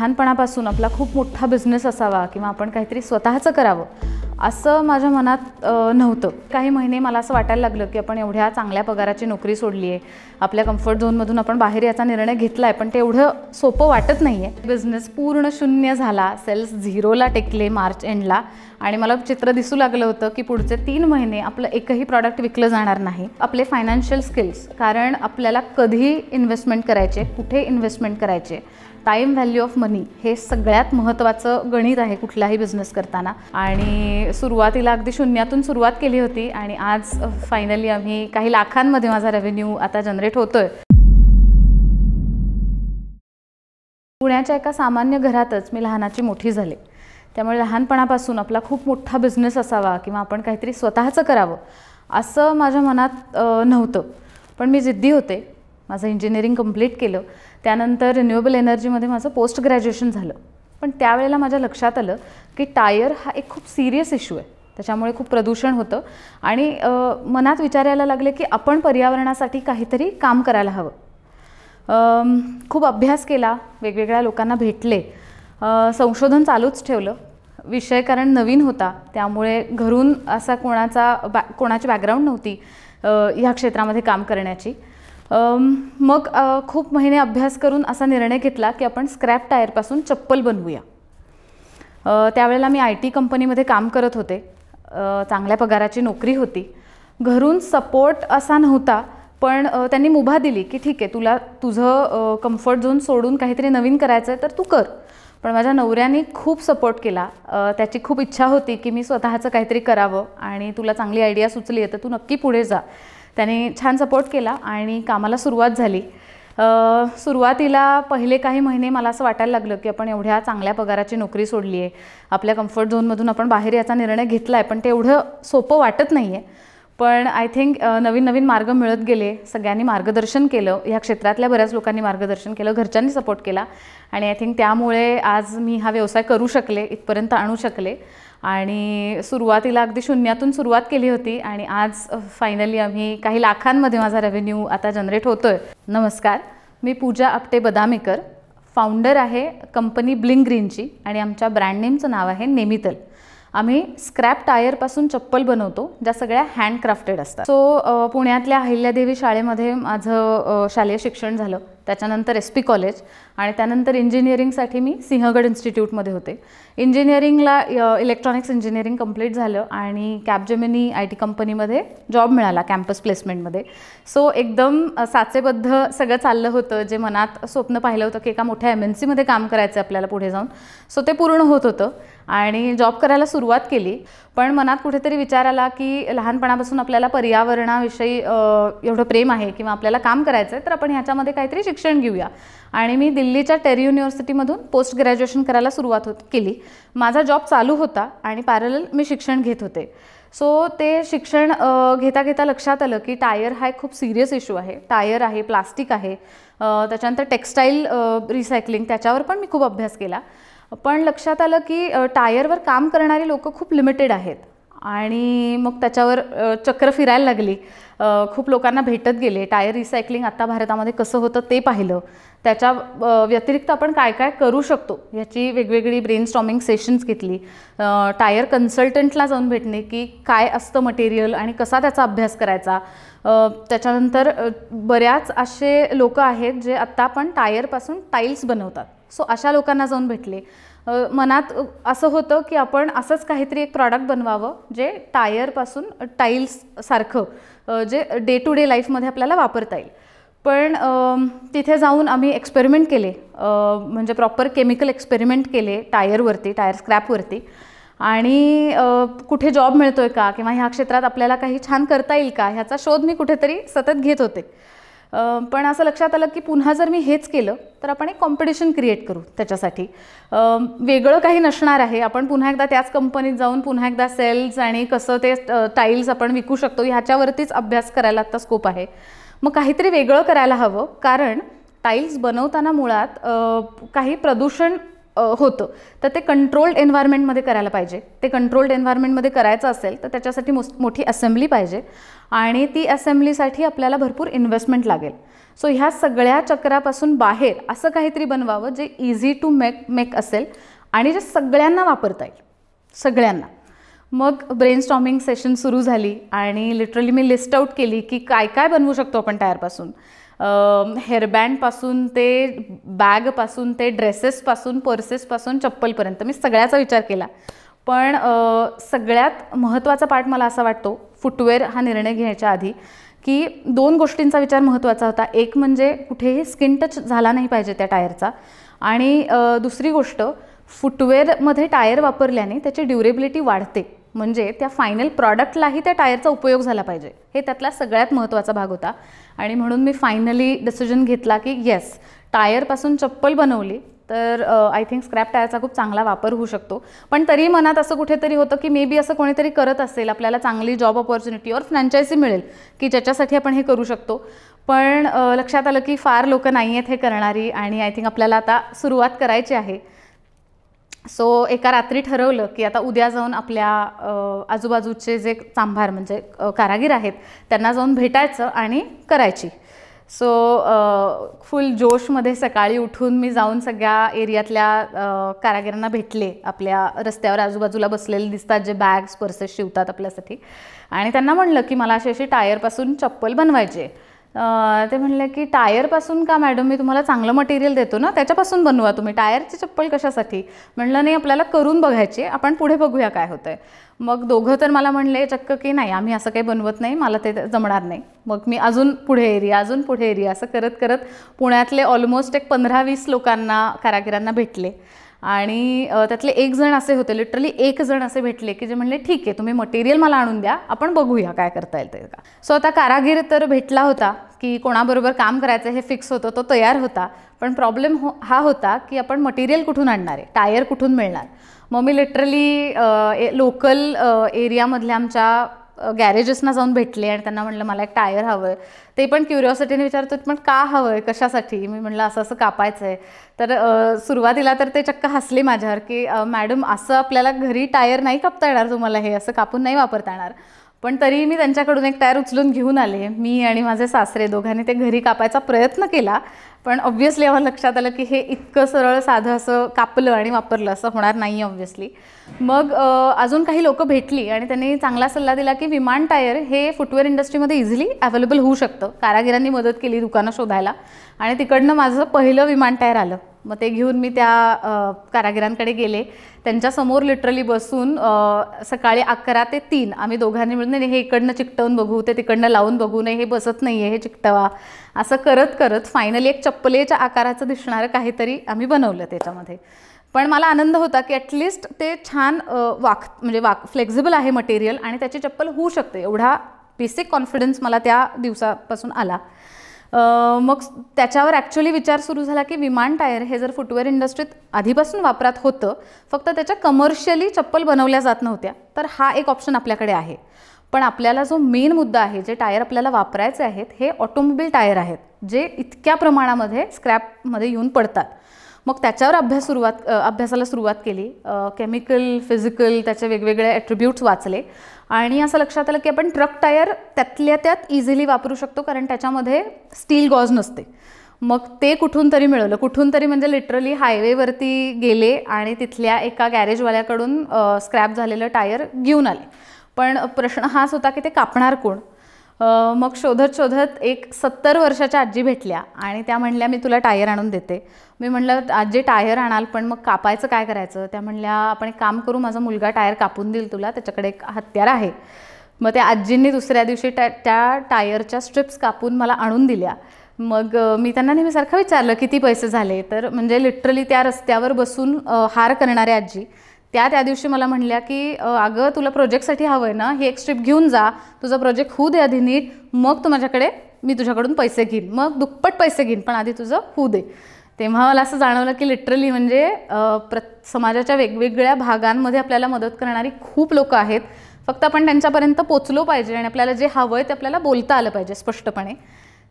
लहानपणापासून आपला खूप मोठा बिझनेस असावा किंवा आपण काहीतरी स्वतःचं करावं असं माझ्या मनात नव्हतं। काही महिने मला असं वाटायला लागलं की आपण एवढ्या चांगल्या पगाराची नोकरी सोडली आहे, आपल्या कम्फर्ट झोनमधून आपण बाहेर याचा निर्णय घेतलाय, पण ते एवढं सोपं वाटत नाहीये। बिझनेस पूर्ण शून्य झाला, सेल्स झिरोला टेकले मार्च एंडला आणि मला चित्र दिसू लागलं होतं की पुढचे 3 महिने आपलं एकही प्रॉडक्ट विकलं जाणार नाही। आपले फायनान्शियल स्किल्स, कारण आपल्याला कधी इन्व्हेस्टमेंट करायचे, कुठे इन्व्हेस्टमेंट करायचे, टाइम व्हॅल्यू ऑफ मनी हे सगळ्यात महत्त्वाचं गणित आहे कुठलाही बिझनेस करताना। आणि सुरुवातीला अगदी शून्यातून सुरुवात केली होती आणि आज फायनली आम्ही काही लाखांमध्ये माझा रेव्हेन्यू आता जनरेट होतोय। पुण्याच्या एका सामान्य घरातच मी लहानाची मोठी झाले, त्यामुळे लहानपणापासून आपला खूप मोठा बिझनेस असावा किंवा आपण काहीतरी स्वतःचं करावं असं माझ्या मनात नव्हतं। पण मी जिद्दी होते, माझं इंजिनिअरिंग कंप्लीट केलं, त्यानंतर रिन्युएबल एनर्जीमध्ये माझं पोस्ट ग्रॅज्युएशन झालं। पण त्यावेळेला माझ्या लक्षात आलं की टायर हा एक खूप सिरियस इश्यू आहे, त्याच्यामुळे खूप प्रदूषण होतं आणि मनात विचार यायला लागले की आपण पर्यावरणासाठी काहीतरी काम करायला हवं। खूप अभ्यास केला, वेगवेगळ्या लोकांना भेटले, संशोधन चालूच ठेवलं। विषय कारण नवीन होता, त्यामुळे घरून असा कोणाची बॅकग्राऊंड नव्हती ह्या क्षेत्रामध्ये काम करण्याची। मग खूप महिने अभ्यास करून असा निर्णय घेतला की आपण स्क्रॅप टायरपासून चप्पल बनवूया। त्यावेळेला मी IT कंपनीमध्ये काम करत होते, चांगल्या पगाराची नोकरी होती, घरून सपोर्ट असा नव्हता, पण त्यांनी मुभा दिली की ठीक आहे, तुला तुझं कम्फर्ट झोन सोडून काहीतरी नवीन करायचं आहे तर तू कर। पण माझ्या नवऱ्याने खूप सपोर्ट केला, त्याची खूप इच्छा होती की मी स्वतःचं काहीतरी करावं आणि तुला चांगली आयडिया सुचली आहे तर तू नक्की पुढे जा। त्याने छान सपोर्ट केला आणि कामाला सुरुवात झाली। सुरुवातीला पहिले काही महिने मला असं वाटायला लागलं की आपण एवढ्या चांगल्या पगाराची नोकरी सोडली आहे, आपल्या कम्फर्ट झोनमधून आपण बाहेर याचा निर्णय घेतलाय, पण ते एवढं सोपं वाटत नाहीये। पण आय थिंक नवीन नवीन मार्ग मिळत गेले, सगळ्यांनी मार्गदर्शन केलं, ह्या क्षेत्रातल्या बऱ्याच लोकांनी मार्गदर्शन केलं, घरच्यांनी सपोर्ट केला आणि आय थिंक त्यामुळे आज मी हा व्यवसाय करू शकले, इथपर्यंत आणू शकले। आणि सुरुवातीला अगदी शून्यातून सुरुवात केली होती आणि आज फायनली आम्ही काही लाखांमध्ये माझा रेव्हेन्यू आता जनरेट होतोय। नमस्कार, मी पूजा आपटे बदामीकर, फाउंडर आहे कंपनी ब्लिंग ग्रीनची आणि आमच्या ब्रँड नेमचं नाव आहे नेमितल। आम्ही स्क्रॅप टायरपासून चप्पल बनवतो, ज्या सगळ्या हँडक्राफ्टेड असतात। सो पुण्यातल्या अहिल्यादेवी शाळेमध्ये माझं शालेय शिक्षण झालं, त्याच्यानंतर SP कॉलेज आणि त्यानंतर इंजिनिअरिंगसाठी मी सिंहगड इन्स्टिट्यूटमध्ये होते। इंजिनिअरिंगला इलेक्ट्रॉनिक्स इंजिनिअरिंग कंप्लीट झालं आणि कॅपजेमिनी IT कंपनीमध्ये जॉब मिळाला कॅम्पस प्लेसमेंटमध्ये। सो एकदम साचेबद्ध सगळं चाललं होतं, जे मनात स्वप्न पाहिलं होतं की एका मोठ्या MNCमध्ये काम करायचं आपल्याला पुढे जाऊन, सो ते पूर्ण होत होतं आणि जॉब करायला सुरुवात केली। पण मनात कुठेतरी विचार आला की लहानपणापासून आपल्याला पर्यावरणाविषयी एवढं प्रेम आहे किंवा आपल्याला काम करायचं आहे, तर आपण ह्याच्यामध्ये काहीतरी शिक्षण घेऊया। आणि मी दिल्लीच्या टेरी युनिव्हर्सिटीमधून पोस्ट ग्रॅज्युएशन करायला सुरुवात केली। माझा जॉब चालू होता आणि पॅरलल मी शिक्षण घेत होते। सो ते शिक्षण घेता घेता लक्षात आलं की टायर हा एक खूप सिरियस इश्यू आहे। टायर आहे, प्लास्टिक आहे, त्याच्यानंतर टेक्स्टाईल रिसायकलिंग, त्याच्यावर पण मी खूप अभ्यास केला। पण लक्षात आलं की टायरवर काम करणारी लोकं खूप लिमिटेड आहेत आणि मग त्याच्यावर चक्र फिरायला लागली। खूप लोकांना भेटत गेले, टायर रिसायकलिंग आता भारतामध्ये कसं होतं ते पाहिलं, त्याच्या व्यतिरिक्त आपण काय काय करू शकतो याची वेगवेगळी ब्रेनस्टॉर्मिंग सेशन्स घेतली। टायर कन्सल्टंटला जाऊन भेटणे की काय असतं मटेरियल आणि कसा त्याचा अभ्यास करायचा। त्याच्यानंतर बऱ्याच असे लोक आहेत जे आत्ता पण टायरपासून टाईल्स बनवतात, सो अशा लोकांना जाऊन भेटले। मनात असं होतं की आपण असंच काहीतरी एक प्रॉडक्ट बनवावं जे टायरपासून टाईल्ससारखं जे डे टू डे लाईफमध्ये आपल्याला वापरता येईल। पण तिथे जाऊन आम्ही एक्सपेरिमेंट केले, म्हणजे प्रॉपर केमिकल एक्सपेरिमेंट केले टायरवरती, टायर स्क्रॅपवरती, आणि कुठे जॉब मिळतोय का किंवा ह्या क्षेत्रात आपल्याला काही छान करता येईल का ह्याचा शोध मी कुठेतरी सतत घेत होते। पण असं लक्षात आलं की पुन्हा जर मी हेच केलं तर आपण एक कॉम्पिटिशन क्रिएट करू, त्याच्यासाठी वेगळं काही नसणार आहे। आपण पुन्हा एकदा त्याच कंपनीत जाऊन पुन्हा एकदा सेल्स आणि कसं ते टाईल्स आपण विकू शकतो ह्याच्यावरतीच अभ्यास करायला आता स्कोप आहे। मग काहीतरी वेगळं करायला हवं, कारण टाईल्स बनवताना मुळात काही प्रदूषण होतं, तर ते कंट्रोल्ड एन्व्हायरमेंटमध्ये करायला पाहिजे. ते कंट्रोल्ड एन्व्हायरमेंटमध्ये करायचं असेल तर त्याच्यासाठी मोठी असेंब्ली पाहिजे आणि ती असेंब्लीसाठी आपल्याला भरपूर इन्व्हेस्टमेंट लागेल. सो ह्या सगळ्या चक्रापासून बाहेर असं काहीतरी बनवावं जे इझी टू मेक असेल आणि जे सगळ्यांना वापरता येईल, सगळ्यांना. मग ब्रेनस्टॉर्मिंग सेशन सुरू झाली आणि लिटरली मी लिस्ट आउट केली की काय काय बनवू शकतो आपण टायरपासून. हेअरबँडपासून ते बॅगपासून ते ड्रेसेसपासून पर्सेसपासून चप्पलपर्यंत मी सगळ्याचा विचार केला. पण सगळ्यात महत्त्वाचा पार्ट मला असा वाटतो फुटवेअर हा निर्णय घ्यायच्या आधी की 2 गोष्टींचा विचार महत्त्वाचा होता. एक म्हणजे कुठेही स्किन टच झाला नाही पाहिजे त्या टायरचा आणि दुसरी गोष्ट फुटवेअरमध्ये टायर वापरल्याने त्याची ड्युरेबिलिटी वाढते, म्हणजे त्या फायनल प्रॉडक्टलाही त्या टायरचा उपयोग झाला पाहिजे. हे त्यातला सगळ्यात महत्त्वाचा भाग होता आणि म्हणून मी फायनली डिसिजन घेतला की येस, टायरपासून चप्पल बनवली तर आय थिंक स्क्रॅप टायरचा खूप चांगला वापर होऊ शकतो. पण तरी मनात असं कुठेतरी होतं की मे बी असं कोणीतरी करत असेल, आपल्याला चांगली जॉब ऑपॉर्च्युनिटी और फ्रँचायझी मिळेल की ज्याच्यासाठी आपण हे करू शकतो. पण लक्षात आलं की फार लोक नाही आहेत हे करणारी आणि आय थिंक आपल्याला आता सुरुवात करायची आहे. सो एका रात्री ठरवलं की आता उद्या जाऊन आपल्या आजूबाजूचे जे चांभार म्हणजे कारागीर आहेत त्यांना जाऊन भेटायचं आणि करायची. सो फुल जोशमध्ये सकाळी उठून मी जाऊन सगळ्या एरियातल्या कारागिरांना भेटले. आपल्या रस्त्यावर आजूबाजूला बसलेले दिसतात जे बॅग्स पर्सेस शिवतात आपल्यासाठी, आणि त्यांना म्हणलं की मला अशी टायरपासून चप्पल बनवायची. ते म्हणले की टायरपासून का मॅडम, मी तुम्हाला चांगलं मटेरियल देतो ना, त्याच्यापासून बनवा, तुम्ही टायरची चप्पल कशासाठी. म्हणलं नाही, आपल्याला करून बघायची, आपण पुढे बघूया काय होतंय. मग दोघं तर मला म्हणले चक्क की नाही, आम्ही असं काही बनवत नाही, मला ते जमणार नाही. मग मी अजून पुढे एरिया असं करत करत पुण्यातले ऑलमोस्ट एक 15-20 लोकांना कारागिरांना भेटले आणि त्यातले एक जण असे होते, लिटरली एक जण असे भेटले की जे म्हणले ठीक आहे, तुम्ही मटेरियल मला आणून द्या, आपण बघूया काय करता येईल ते का. सो आता कारागीर तर भेटला होता की कोणाबरोबर काम करायचं हे फिक्स होतं, तो तयार होता. पण प्रॉब्लेम हा होता की आपण मटेरियल कुठून आणणार आहे, टायर कुठून मिळणार. मग मी लिटरली लोकल एरियामधल्या आमच्या गॅरेजेसना जाऊन भेटले आणि त्यांना म्हणलं मला एक टायर हवं आहे. ते पण क्युरिओसिटीने विचारतात पण का हवं आहे, कशासाठी. मी म्हणलं असं असं कापायचं आहे. तर सुरुवातीला तर ते चक्क हसले माझ्यावर की मॅडम असं आपल्याला घरी टायर नाही कापता येणार, तुम्हाला हे असं कापून नाही वापरता येणार. पण तरी मी त्यांच्याकडून एक टायर उचलून घेऊन आले. मी आणि माझे सासरे दोघांनी ते घरी कापायचा प्रयत्न केला, पण ऑब्व्हियसली आम्हाला लक्षात आलं की हे इतकं सरळ साधं असं कापलं आणि वापरलं असं होणार नाही ऑब्व्हियसली. मग अजून काही लोकं भेटली आणि त्यांनी चांगला सल्ला दिला की विमान टायर हे फुटवेअर इंडस्ट्रीमध्ये इझिली अवेलेबल होऊ शकतं. कारागिरांनी मदत केली दुकानं शोधायला आणि तिकडनं माझं पहिलं विमान टायर आलं. मग ते घेऊन मी त्या कारागिरांकडे गेले. त्यांच्यासमोर लिटरली बसून सकाळी 11 ते 3 आम्ही दोघांनी मिळून हे इकडनं चिकटवून बघू, ते तिकडनं लावून बघू, नाही हे बसत नाही आहे, हे चिकटवा, असं करत करत फायनली एक चप्पलेच्या आकाराचं दिसणारं काहीतरी आम्ही बनवलं त्याच्यामध्ये. पण मला आनंद होता की ॲटलिस्ट ते छान फ्लेक्झिबल आहे मटेरियल आणि त्याची चप्पल होऊ शकते, एवढा बेसिक कॉन्फिडन्स मला त्या दिवसापासून आला. मग त्याच्यावर ॲक्च्युली विचार सुरू झाला की विमान टायर हे जर फुटवेअर इंडस्ट्रीत आधीपासून वापरात होतं, फक्त त्याच्या कमर्शियली चप्पल बनवल्या जात नव्हत्या, तर हा एक ऑप्शन आपल्याकडे आहे. पण आपल्याला जो मेन मुद्दा आहे, जे टायर आपल्याला वापरायचे आहेत, हे ऑटोमोबाईल टायर आहेत जे इतक्या प्रमाणामध्ये स्क्रॅपमध्ये येऊन पडतात. मग त्याच्यावर अभ्यासाला सुरुवात केली. केमिकल, फिजिकल त्याचे वेगवेगळे ॲट्रिब्यूट्स वाचले आणि असं लक्षात आलं की आपण ट्रक टायर त्यातल्या त्यात इझिली वापरू शकतो, कारण त्याच्यामध्ये स्टील गॉज नसते. मग ते कुठून तरी मिळवलं, कुठून तरी म्हणजे लिटरली हायवेवरती गेले आणि तिथल्या एका गॅरेजवाल्याकडून स्क्रॅप झालेलं टायर घेऊन आले. पण प्रश्न हाच होता की ते कापणार कोण. मग शोधत शोधत एक 70 वर्षाच्या आजी भेटल्या आणि त्या म्हणल्या मी तुला टायर आणून देते. मी म्हणलं आजी टायर आणाल, पण मग कापायचं काय करायचं. त्या म्हणल्या आपण एक काम करू, माझा मुलगा टायर कापून देईल तुला, त्याच्याकडे एक हत्यार आहे. मग त्या आजींनी दुसऱ्या दिवशी त्या टायरच्या स्ट्रिप्स कापून मला आणून दिल्या. मग मी त्यांना नेहमीसारखं विचारलं किती पैसे झाले. तर म्हणजे लिटरली त्या रस्त्यावर बसून हार करणाऱ्या आजी त्या दिवशी मला म्हणल्या की अगं तुला प्रोजेक्टसाठी हवं आहे ना, ही एक स्ट्रिप घेऊन जा, तुझा प्रोजेक्ट होऊ दे आधी नीट, मग मी तुझ्याकडून पैसे घेईन, मग दुप्पट पैसे घेईन, पण आधी तुझं होऊ दे. तेव्हा मला असं जाणवलं की लिटरली म्हणजे समाजाच्या वेगवेगळ्या भागांमध्ये आपल्याला मदत करणारी खूप लोकं आहेत. फक्त आपण त्यांच्यापर्यंत पोचलो पाहिजे आणि आपल्याला जे हवं आहे ते आपल्याला बोलता आलं पाहिजे स्पष्टपणे.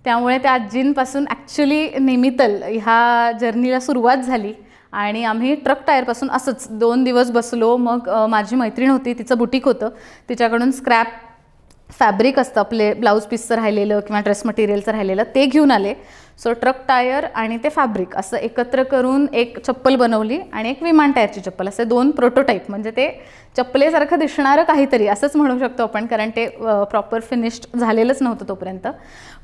त्यामुळे त्या आजींपासून ॲक्च्युली निमित्तल ह्या जर्नीला सुरुवात झाली आणि आम्ही ट्रक टायरपासून असंच 2 दिवस बसलो. मग माझी मैत्रीण होती, तिचं बुटीक होतं, तिच्याकडून स्क्रॅप फॅब्रिक असतं आपले ब्लाऊज पीसचं राहिलेलं किंवा ड्रेस मटेरियलचं राहिलेलं, ते घेऊन आले. सो ट्रक टायर आणि ते फॅब्रिक असं एकत्र करून एक चप्पल बनवली आणि एक विमान टायरची चप्पल, असे 2 प्रोटोटाईप. म्हणजे ते चप्पलेसारखं दिसणारं काहीतरी असंच म्हणू शकतो आपण, कारण ते प्रॉपर फिनिश्ड झालेलंच नव्हतं तोपर्यंत.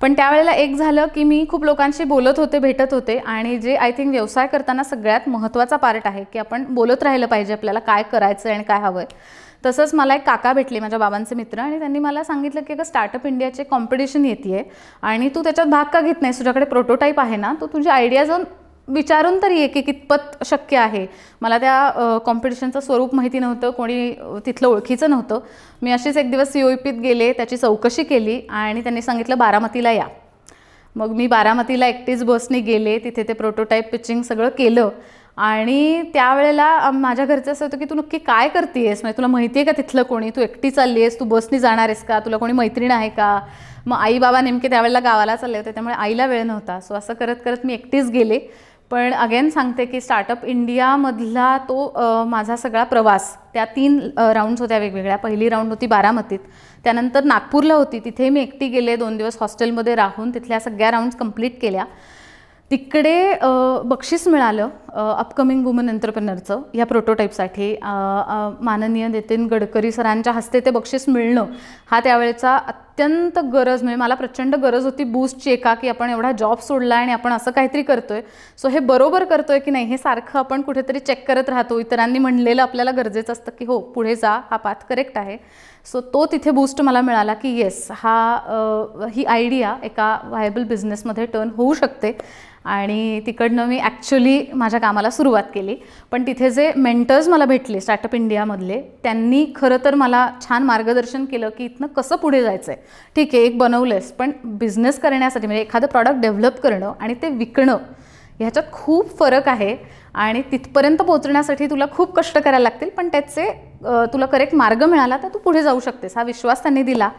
पण त्यावेळेला एक झालं की मी खूप लोकांशी बोलत होते, भेटत होते, आणि जे आय थिंक व्यवसाय करताना सगळ्यात महत्त्वाचा पार्ट आहे की आपण बोलत राहिलं पाहिजे आपल्याला काय करायचं आहे आणि काय हवं आहे. तसंच मला एक काका भेटले, माझ्या बाबांचे मित्र, आणि त्यांनी मला सांगितलं की अगं स्टार्टअप इंडियाचे कॉम्पिटिशन येते आणि तू त्याच्यात भाग का घेत नाहीस, तुझ्याकडे प्रोटोटाईप आहे ना, तो तुझी आयडिया जाऊन विचारून तरी ये की कितपत शक्य आहे. मला त्या कॉम्पिटिशनचं स्वरूप माहिती नव्हतं, कोणी तिथलं ओळखीचं नव्हतं. मी अशीच एक दिवस COEPत गेले, त्याची चौकशी केली आणि त्यांनी सांगितलं बारामतीला या. मग मी बारामतीला एकटीच बसने गेले, तिथे ते प्रोटोटाईप पिचिंग सगळं केलं. आणि त्यावेळेला माझ्या घरचं असं होतं की तू नक्की काय करतेस, म्हणजे तुला माहिती आहे का तिथलं कोणी, तू एकटी चालली आहेस, तू बसनी जाणार आहेस का, तुला कोणी मैत्रीण आहे का. मग आई बाबा नेमके त्यावेळेला गावाला चालले होते, त्यामुळे आईला वेळ नव्हता. सो असं करत करत मी एकटीच गेले. पण अगेन सांगते की स्टार्टअप इंडियामधला तो माझा सगळा प्रवास, त्या 3 राऊंड्स होत्या वेगवेगळ्या. पहिली राऊंड होती बारामतीत, त्यानंतर नागपूरला होती, तिथे मी एकटी गेले, 2 दिवस हॉस्टेलमध्ये राहून तिथल्या सगळ्या राऊंड्स कंप्लीट केल्या. तिकडे बक्षीस मिळालं अपकमिंग वुमन एंटरप्रेनरचं या प्रोटोटाईपसाठी. माननीय नितीन गडकरी सरांच्या हस्ते ते बक्षीस मिळणं हा त्यावेळेचा अत्यंत गरज, म्हणजे मला प्रचंड गरज होती बूस्टची एका, की आपण एवढा जॉब सोडला आणि आपण असं काहीतरी करतोय, सो हे बरोबर करतोय की नाही हे सारखं आपण कुठेतरी चेक करत राहतो. इतरांनी म्हणलेलं आपल्याला गरजेचं असतं की हो पुढे जा, हा पाथ करेक्ट आहे. सो तो तिथे बूस्ट मला मिळाला की येस, ही आयडिया एका व्हायबल बिझनेसमध्ये टर्न होऊ शकते. आणि तिकडनं मी ॲक्च्युली माझ्या कामाला सुरुवात केली. पण तिथे जे मेंटर्स मला भेटले स्टार्टअप इंडियामधले, त्यांनी खरं तर मला छान मार्गदर्शन केलं की इथनं कसं पुढे जायचं आहे. ठीक आहे, एक बनवलंस, पण बिझनेस करण्यासाठी म्हणजे एखादं प्रॉडक्ट डेव्हलप करणं आणि ते विकणं ह्याच्यात खूप फरक आहे. आणि तिथपर्यंत पोहोचण्यासाठी तुला खूप कष्ट करायला लागतील, पण त्याचे तुला करेक्ट मार्ग मिळाला तर तू पुढे जाऊ शकतेस, हा विश्वास त्यांनी दिला.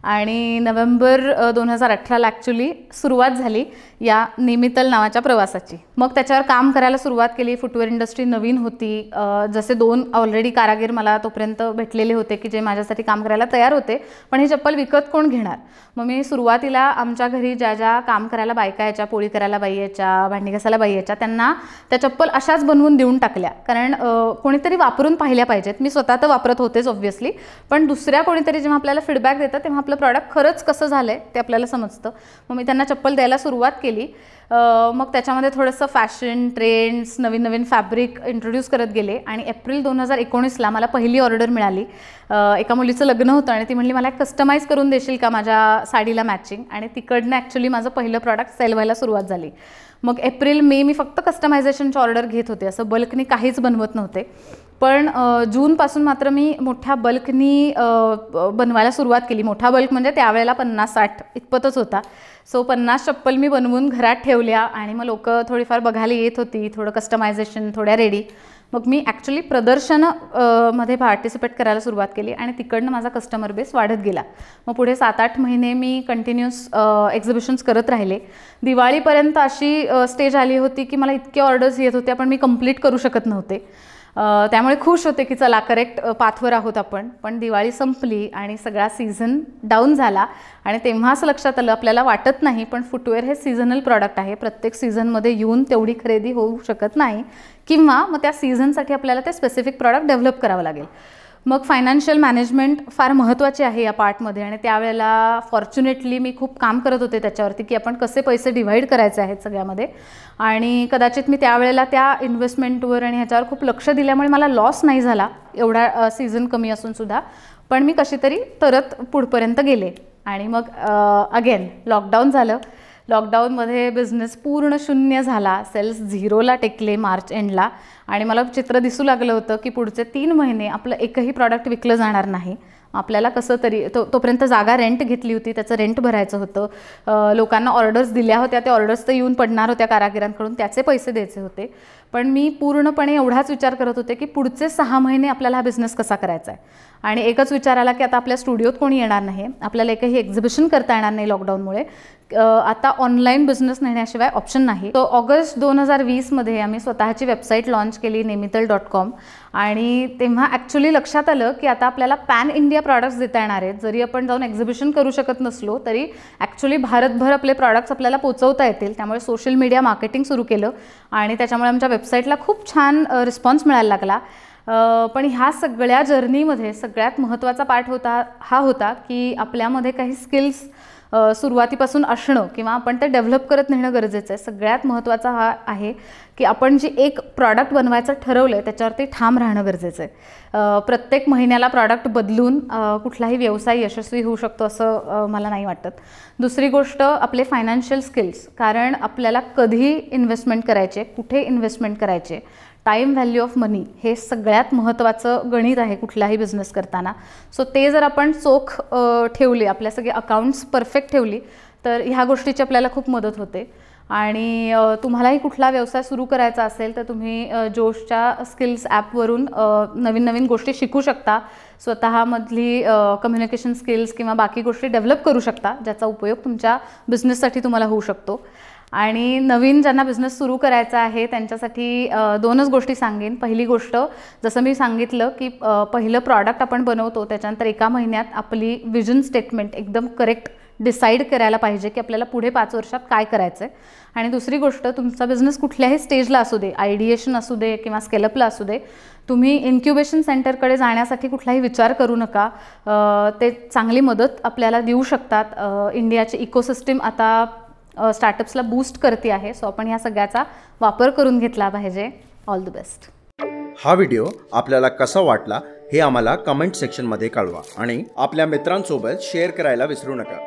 आणि नोव्हेंबर 2018ला ॲक्च्युली सुरुवात झाली या निमित्तल नावाच्या प्रवासाची. मग त्याच्यावर काम करायला सुरुवात केली. फुटवेअर इंडस्ट्री नवीन होती. जसे 2 ऑलरेडी कारागीर मला तोपर्यंत भेटलेले होते की जे माझ्यासाठी काम करायला तयार होते, पण हे चप्पल विकत कोण घेणार. मग मी सुरुवातीला आमच्या घरी ज्या ज्या काम करायला बायका यायच्या, पोळी करायला बाई यायच्या, भांडी घासायला बाई यायच्या, त्यांना त्या चप्पल अशाच बनवून देऊन टाकल्या. कारण कोणीतरी वापरून पाहिल्या पाहिजेत. मी स्वतः तर वापरत होतेच ऑब्व्हियसली, पण दुसऱ्या कोणीतरी जेव्हा आपल्याला फीडबॅक देतात तेव्हा आपलं प्रॉडक्ट खरंच कसं झालं आहे ते आपल्याला समजतं. मग मी त्यांना चप्पल द्यायला सुरुवात केली. मग त्याच्यामध्ये थोडंसं फॅशन ट्रेंड्स, नवीन नवीन फॅब्रिक इंट्रोड्यूस करत गेले. आणि एप्रिल 2019ला मला पहिली ऑर्डर मिळाली. एका मुलीचं लग्न होतं आणि ती म्हणली मला कस्टमाइज करून देशील का माझ्या साडीला मॅचिंग. आणि तिकडनं ॲक्च्युली माझं पहिलं प्रॉडक्ट सेल व्हायला सुरुवात झाली. मग एप्रिल मे मी फक्त कस्टमायझेशनची ऑर्डर घेत होते, असं बल्कनी काहीच बनवत नव्हते. पण जूनपासून मात्र मी मोठ्या बल्कनी बनवायला सुरुवात केली. मोठा बल्क म्हणजे त्यावेळेला 50-60 इतपतच होता. सो 50 चप्पल मी बनवून घरात ठेवल्या आणि मग लोक थोडीफार बघायला येत होती, थोडं कस्टमायझेशन, थोड्या रेडी. मग मी ॲक्च्युली प्रदर्शनं मध्ये पार्टिसिपेट करायला सुरुवात केली आणि तिकडनं माझा कस्टमर बेस वाढत गेला. मग पुढे 7-8 महिने मी कंटिन्यूस एक्झिबिशन्स करत राहिले. दिवाळीपर्यंत अशी स्टेज आली होती की मला इतके ऑर्डर्स येत होत्या पण मी कंप्लीट करू शकत नव्हते. त्यामुळे खुश होते की चला करेक्ट पाथवर आहोत आपण. पण दिवाळी संपली आणि सगळा सीझन डाऊन झाला आणि तेव्हा असं लक्षात आलं, आपल्याला वाटत नाही पण फुटवेअर हे सीझनल प्रॉडक्ट आहे. प्रत्येक सीझनमध्ये येऊन तेवढी खरेदी होऊ शकत नाही, किंवा मग त्या सीझनसाठी आपल्याला ते स्पेसिफिक प्रॉडक्ट डेव्हलप करावं लागेल. मग फायनान्शियल मॅनेजमेंट फार महत्त्वाची आहे या पार्टमध्ये. आणि त्यावेळेला फॉर्च्युनेटली मी खूप काम करत होते त्याच्यावरती की आपण कसे पैसे डिव्हाइड करायचे आहेत सगळ्यामध्ये. आणि कदाचित मी त्यावेळेला त्या इन्व्हेस्टमेंटवर आणि ह्याच्यावर खूप लक्ष दिल्यामुळे मला लॉस नाही झाला एवढा सीझन कमी असूनसुद्धा. पण मी कशी तरी तरत पुढपर्यंत गेले. आणि मग अगेन लॉकडाऊन झालं. लॉकडाऊनमध्ये बिझनेस पूर्ण शून्य झाला. सेल्स 0ला टेकले मार्च एंडला. आणि मला चित्र दिसू लागलं होतं की पुढचे 3 महिने आपलं एकही प्रॉडक्ट विकलं जाणार नाही. आपल्याला कसं तरी तोपर्यंत जागा रेंट घेतली होती, त्याचं रेंट भरायचं होतं. लोकांना ऑर्डर्स दिल्या होत्या, त्या ऑर्डर्स तर येऊन पडणार होत्या कारागिरांकडून, त्याचे पैसे द्यायचे होते. पण मी पूर्णपणे एवढाच विचार करत होते की पुढचे 6 महिने आपल्याला हा बिझनेस कसा करायचा आहे. आणि एकच विचार आला की आता आपल्या स्टुडिओत कोणी येणार नाही, आपल्याला एकही एक्झिबिशन करता येणार नाही लॉकडाऊनमुळे. आता ऑनलाईन बिझनेस नेण्याशिवाय ऑप्शन नाही. तो ऑगस्ट 2020मध्ये आम्ही स्वतःची वेबसाईट लॉन्च केली nemital.com. आणि तेव्हा ॲक्च्युली लक्षात आलं की आता आपल्याला पॅन इंडिया प्रॉडक्ट्स देता येणार आहेत. जरी आपण जाऊन एक्झिबिशन करू शकत नसलो तरी ॲक्च्युली भारतभर आपले प्रॉडक्ट्स आपल्याला पोचवता येतील. त्यामुळे सोशल मीडिया मार्केटिंग सुरू केलं आणि त्याच्यामुळे आमच्या वेबसाईटला खूप छान रिस्पॉन्स मिळायला लागला. पण ह्या सगळ्या जर्नीमध्ये सगळ्यात महत्त्वाचा पार्ट होता की आपल्यामध्ये काही स्किल्स सुरुवातीपासून असणं किंवा आपण ते डेव्हलप करत नेणं गरजेचं आहे. सगळ्यात महत्त्वाचा हा आहे की आपण जी एक प्रॉडक्ट बनवायचं ठरवलं आहे त्याच्यावरती ठाम राहणं गरजेचं आहे. प्रत्येक महिन्याला प्रॉडक्ट बदलून कुठलाही व्यवसाय यशस्वी होऊ शकतो असं मला नाही वाटत. दुसरी गोष्ट आपले फायनान्शियल स्किल्स, कारण आपल्याला कधी इन्व्हेस्टमेंट करायचे, कुठे इन्व्हेस्टमेंट करायचे, टाईम व्हॅल्यू ऑफ मनी हे सगळ्यात महत्त्वाचं गणित आहे कुठलाही बिझनेस करताना. सो ते जर आपण चोख ठेवले, आपल्या सगळे अकाउंट्स परफेक्ट ठेवली तर ह्या गोष्टीची आपल्याला खूप मदत होते. आणि तुम्हालाही कुठला व्यवसाय सुरू करायचा असेल तर तुम्ही जोशच्या स्किल्स ॲपवरून नवीन नवीन गोष्टी शिकू शकता. स्वतःमधली कम्युनिकेशन स्किल्स किंवा बाकी गोष्टी डेव्हलप करू शकता ज्याचा उपयोग तुमच्या बिझनेससाठी तुम्हाला होऊ शकतो. आणि नवीन ज्यांना बिझनेस सुरू करायचा आहे त्यांच्यासाठी 2च गोष्टी सांगेन. पहिली गोष्ट, जसं मी सांगितलं की पहिलं प्रॉडक्ट आपण बनवतो त्याच्यानंतर 1 महिन्यात आपली विजन स्टेटमेंट एकदम करेक्ट डिसाईड करायला पाहिजे की आपल्याला पुढे 5 वर्षात काय करायचं आहे. आणि दुसरी गोष्ट, तुमचा बिझनेस कुठल्याही स्टेजला असू दे, आयडिएशन असू दे किंवा स्केलअपला असू दे, तुम्ही इन्क्युबेशन सेंटरकडे जाण्यासाठी कुठलाही विचार करू नका. ते चांगली मदत आपल्याला देऊ शकतात. इंडियाची इकोसिस्टीम आता स्टार्टअप्सला बूस्ट करते आहे. सो आपण या सगळ्याचा वापर करून घेतला पाहिजे. All the best. हा व्हिडिओ आपल्याला कसा वाटला हे आम्हाला कमेंट सेक्शनमध्ये कळवा आणि आपल्या मित्रांसोबत शेअर करायला विसरू नका.